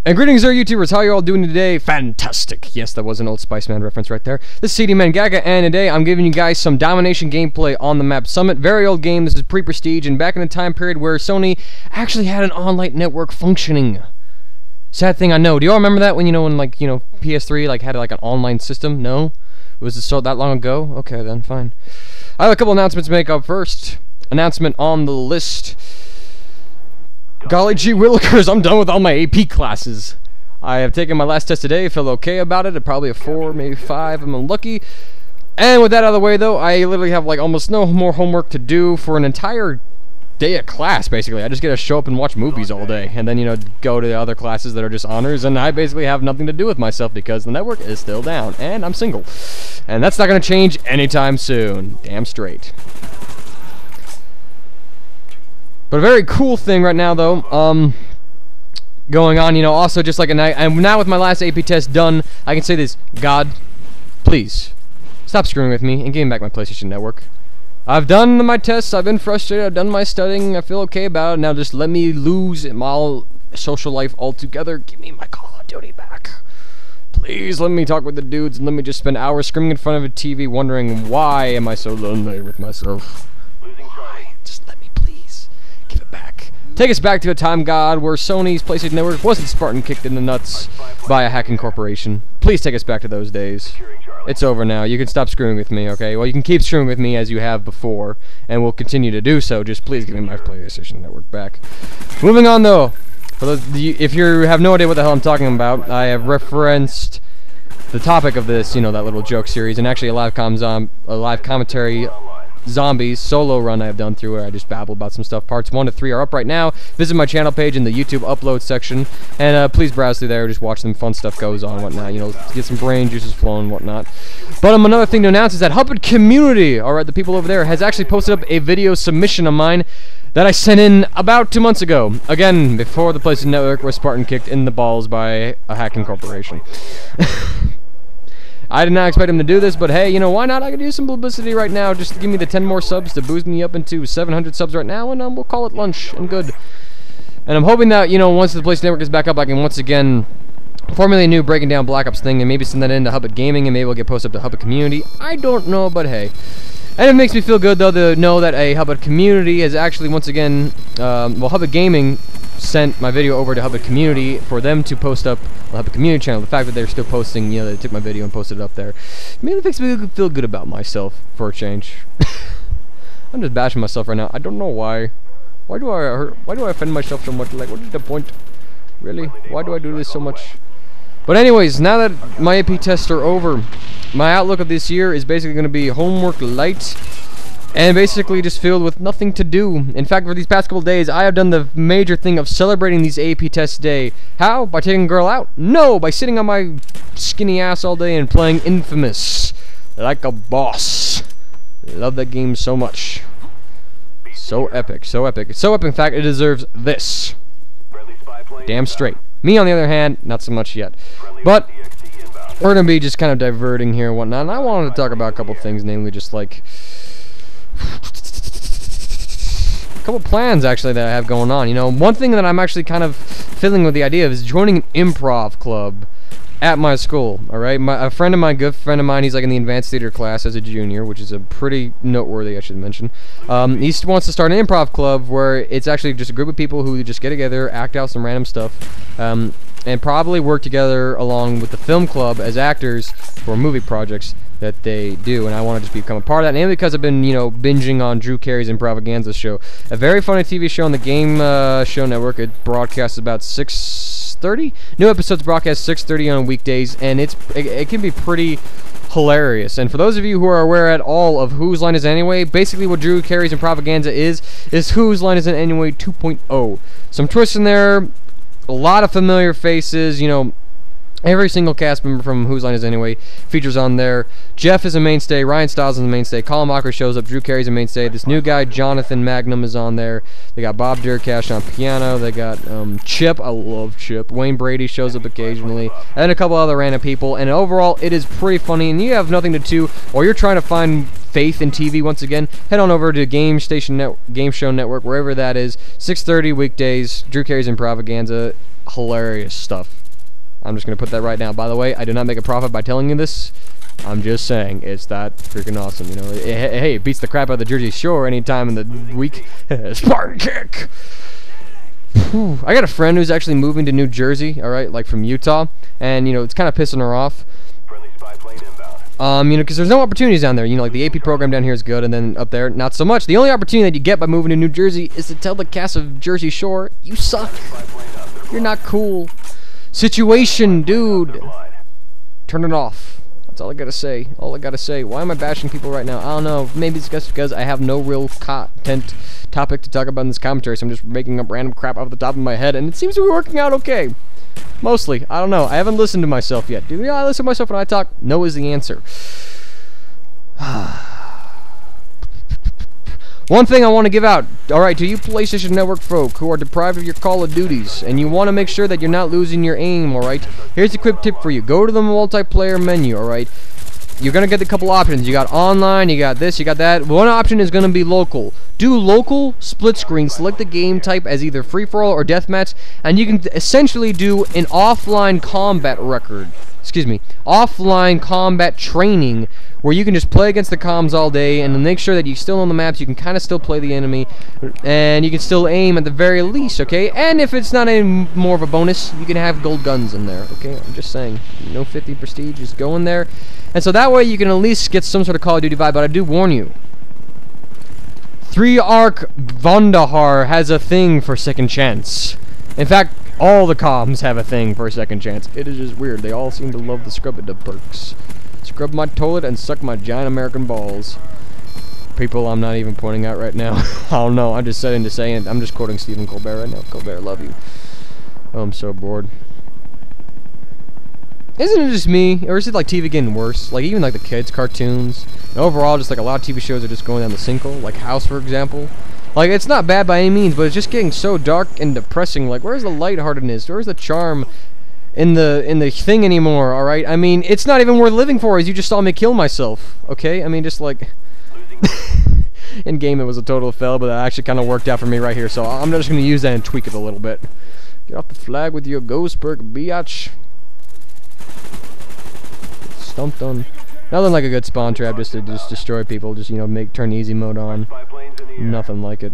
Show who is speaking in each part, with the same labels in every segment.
Speaker 1: And greetings there, YouTubers. How are you all doing today? Fantastic. Yes, that was an Old Spice Man reference right there. This is CD Mangaka, and today I'm giving you guys some Domination gameplay on the map Summit. Very old game. This is pre-Prestige, and back in the time period where Sony actually had an online network functioning. Sad thing, I know. Do you all remember that when, PS3 had an online system? No? Was it so that long ago? Okay, then, fine. I have a couple announcements to make up first. Announcement on the list. Golly gee willikers, I'm done with all my AP classes. I have taken my last test today, feel okay about it. Probably a 4, maybe 5, I'm unlucky. And with that out of the way though, I literally have almost no more homework to do for an entire day of class, basically. I just get to show up and watch movies all day, and then, go to the other classes that are just honors, and I basically have nothing to do with myself because the network is still down, and I'm single. And that's not going to change anytime soon. Damn straight. But a very cool thing right now, though, going on, also just like a night, and now with my last AP test done, I can say this: God, please, stop screwing with me and give me back my PlayStation Network. I've done my tests, I've been frustrated, I've done my studying, I feel okay about it, now just let me lose my social life altogether. Give me my Call of Duty back. Please let me talk with the dudes and let me just spend hours screaming in front of a TV wondering why am I so lonely with myself. Just let me please give it back. Take us back to a time, God, where Sony's PlayStation Network wasn't Spartan kicked in the nuts by a hacking corporation. Please take us back to those days. It's over now. You can stop screwing with me, okay? Well, you can keep screwing with me as you have before, and we'll continue to do so. Just please give me my PlayStation Network back. Moving on, though. For those, if you have no idea what the hell I'm talking about, I have referenced the topic of this, that little joke series, and actually a live commentary Zombies solo run I have done through where I just babble about some stuff. Parts 1 to 3 are up right now. Visit my channel page in the YouTube upload section, and please browse through there. Just watch some fun stuff goes on and whatnot. Get some brain juices flowing and whatnot. But another thing to announce is that Hubbard Community, alright, the people over there, has actually posted up a video submission of mine that I sent in about 2 months ago. Again, before the PlayStation Network was Spartan kicked in the balls by a hacking corporation. I did not expect him to do this, but hey, why not? I could use some publicity right now. Just give me the 10 more subs to boost me up into 700 subs right now, and we'll call it lunch and good. And I'm hoping that, once the PlayStation Network is back up, I can once again formulate a new Breaking Down Black Ops thing and maybe send that into Hubbard Gaming, and maybe we'll get posted up to Hubbard Community. I don't know, but hey. And it makes me feel good, though, to know that a Hubbard Community has actually, once again, Hubbard Gaming sent my video over to Hubbard Community for them to post up on the Hubbard Community channel. The fact that they're still posting, they took my video and posted it up there, maybe it makes me feel good about myself for a change. I'm just bashing myself right now. I don't know why. Why do I offend myself so much? What is the point? Really? Why do I do this so much? But anyways, now that my AP tests are over, my outlook of this year is basically going to be homework light and basically just filled with nothing to do. In fact, for these past couple days, I have done the major thing of celebrating these AP tests day. How? By taking a girl out? No! By sitting on my skinny ass all day and playing Infamous like a boss. I love that game so much. So epic, so epic. So epic, in fact, it deserves this. Damn straight. Me, on the other hand, not so much yet. But we're going to be just kind of diverting here and whatnot. And I wanted to talk about a couple things, namely just a couple plans, actually, that I have going on. One thing that I'm actually kind of fiddling with the idea of is joining an improv club at my school, alright? A good friend of mine, he's in the advanced theater class as a junior, which is a pretty noteworthy, I should mention. He wants to start an improv club where it's actually just a group of people who just get together, act out some random stuff, and probably work together along with the film club as actors for movie projects that they do. And I want to just become a part of that, mainly because I've been, binging on Drew Carey's Improvaganza show. A very funny TV show on the Game Show Network. It broadcasts about 6:30. New episodes broadcast 6:30 on weekdays, and it can be pretty hilarious. And for those of you who are aware at all of Whose Line Is It Anyway, basically what Drew Carey's Improvaganza is Whose Line Is It Anyway 2.0. Some twists in there, a lot of familiar faces, every single cast member from Whose Line Is It Anyway features on there. Jeff is a mainstay, Ryan Stiles is a mainstay, Colin Mocker shows up, Drew Carey's a mainstay, this new guy, Jonathan Magnum, is on there. They got Bob Durkash on piano, they got Chip, I love Chip, Wayne Brady shows up occasionally, and a couple other random people, and overall, it is pretty funny, and you have nothing to do, or you're trying to find faith in TV once again, head on over to Game Show Network, wherever that is, 6:30 weekdays, Drew Carey's Improvaganza. hilarious stuff. I'm just gonna put that right now. By the way, I do not make a profit by telling you this. I'm just saying, it's that freaking awesome, you know. Hey, it beats the crap out of the Jersey Shore any time in the week. Spartan kick! Whew. I got a friend who's actually moving to New Jersey, alright, like from Utah, and, you know, it's kind of pissing her off. You know, because there's no opportunities down there. You know, like the AP program down here is good, and then up there, not so much. The only opportunity that you get by moving to New Jersey is to tell the cast of Jersey Shore, you suck. You're not cool. Situation, dude. Turn it off. That's all I gotta say. All I gotta say. Why am I bashing people right now? I don't know. Maybe it's just because I have no real content topic to talk about in this commentary, so I'm just making up random crap off the top of my head, and it seems to be working out okay. Mostly. I don't know. I haven't listened to myself yet. Do I listen to myself when I talk? No is the answer. One thing I want to give out, alright, to you PlayStation Network folk who are deprived of your Call of Duties, and you want to make sure that you're not losing your aim, alright? Here's a quick tip for you. Go to the multiplayer menu, alright? You're going to get a couple options. You got online, you got this, you got that. One option is going to be local. Do local, split screen, select the game type as either free-for-all or deathmatch, and you can essentially do an offline combat record. Excuse me, offline combat training, where you can just play against the comms all day and make sure that you still on the maps, you can kind of still play the enemy, and you can still aim at the very least, okay? And if it's not any more of a bonus, you can have gold guns in there, okay? I'm just saying, no 50 prestige, just go in there. And so that way you can at least get some sort of Call of Duty vibe, but I do warn you, 3-Arc Vandahar has a thing for second chance. In fact, all the comms have a thing for a second chance. It is just weird. They all seem to love the scrub-a-dub perks. Scrub my toilet and suck my giant American balls. People I'm not even pointing out right now. I don't know. I'm just saying to say it. I'm just quoting Stephen Colbert right now. Colbert, love you. Oh, I'm so bored. Isn't it just me? Or is it like TV getting worse? Like even like the kids' cartoons. And overall, just like a lot of TV shows are just going down the sinkhole. Like House, for example. Like, it's not bad by any means, but it's just getting so dark and depressing. Like, where's the lightheartedness? Where's the charm in the thing anymore, alright? I mean, it's not even worth living for, as you just saw me kill myself, okay? I mean, just like... in game, it was a total fail, but that actually kind of worked out for me right here, so I'm just going to use that and tweak it a little bit. Get off the flag with your ghost perk, biatch. Stumped on. Nothing like a good spawn trap just to destroy people, just, you know, turn easy mode on. Nothing like it.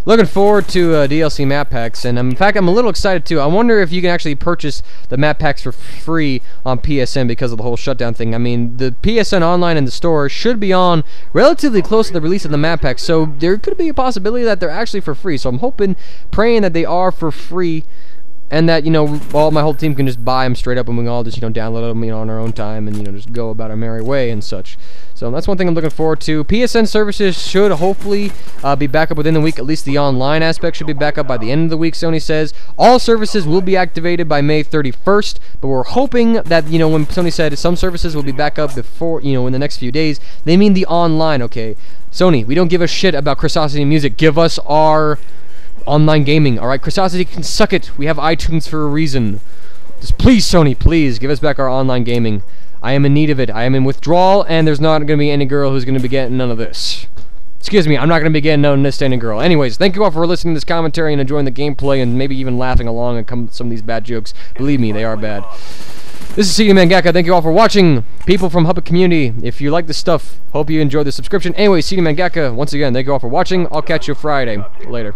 Speaker 1: Looking forward to DLC map packs, and in fact I'm a little excited too. I wonder if you can actually purchase the map packs for free on PSN because of the whole shutdown thing. I mean, the PSN online and the store should be on relatively close to the release of the map packs, so there could be a possibility that they're actually for free. So I'm hoping, praying that they are for free, and that, you know, all my whole team can just buy them straight up, and we can all just, you know, download them, you know, on our own time, and, you know, just go about our merry way and such. So that's one thing I'm looking forward to. PSN services should hopefully be back up within the week. At least the online aspect should be back up by the end of the week, Sony says. All services will be activated by May 31st, but we're hoping that, you know, when Sony said some services will be back up before, you know, in the next few days, they mean the online, okay? Sony, we don't give a shit about Curiosity Music. Give us our online gaming, alright? Curiosity can suck it. We have iTunes for a reason. Just please, Sony, please, give us back our online gaming. I am in need of it. I am in withdrawal, and there's not going to be any girl who's going to be getting none of this. Excuse me, I'm not going to be getting none of this to any girl. Anyways, thank you all for listening to this commentary and enjoying the gameplay and maybe even laughing along at some of these bad jokes. Believe me, they are bad. This is CD Mangaka. Thank you all for watching. People from Hubbard Community, if you like this stuff, hope you enjoy the subscription. Anyway, CD Mangaka, once again, thank you all for watching. I'll catch you Friday. Later.